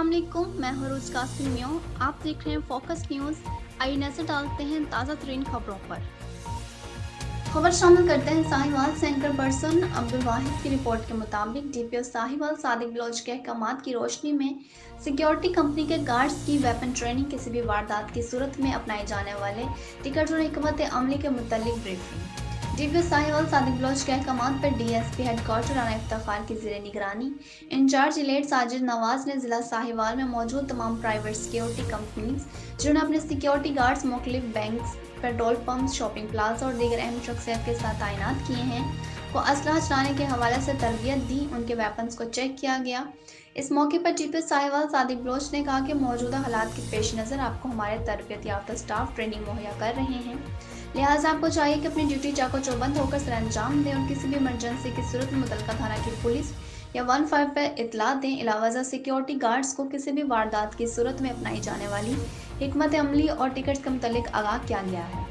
अस्सलाम वालेकुम, मैं हूं रोज कासिम मियां। आप देख रहे हैं फोकस न्यूज़। आइए नजर डालते हैं ताज़ा तरीन खबरों पर। खबर शामिल करते हैं साहिवाल से। एंकर पर्सन अब्दुल वाहिद की रिपोर्ट के मुताबिक डीपीओ साहिवाल सादिक बलोच के अहकामात की रोशनी में सिक्योरिटी कंपनी के गार्ड्स की वेपन ट्रेनिंग किसी भी वारदात की सूरत में अपनाए जाने वाले टिकट और हिकमत अमली के मुतल्लिक ब्रीफिंग। डीपीओ साहिवाल सादिक बलोच के अहकामात पर डीएसपी हेडक्वार्टर राना इफ्तार की जेर निगरानी इंचार्ज इलेट साजिद नवाज ने जिला साहिवाल में मौजूद तमाम प्राइवेट सिक्योरिटी कंपनीज जिन्होंने अपने सिक्योरिटी गार्ड्स मुख्तलिफ bank, petrol pump, shopping plaza और दीगर अहम शख्सियत के साथ तैनात किए हैं को असलहा चलाने के हवाले से तरबियत दी। उनके वेपन्स को चेक किया गया। इस मौके पर डीपीओ साहिवाल सादिक बलोच ने कहा कि मौजूदा हालात के पेश नज़र आपको हमारे तरबियत याफ्ता स्टाफ ट्रेनिंग मुहैया कर रहे हैं, लिहाजा आपको चाहिए कि अपनी ड्यूटी चाको चौबंद होकर सर अंजाम दें और किसी भी इमरजेंसी की सूरत में मुतलका थाना की पुलिस या 15 पर इतला दें। अलावा सिक्योरिटी गार्ड्स को किसी भी वारदात की सूरत में अपनाई जाने वाली हिकमत अमली और टिकट्स के मुतल्लिक आगाह किया गया है।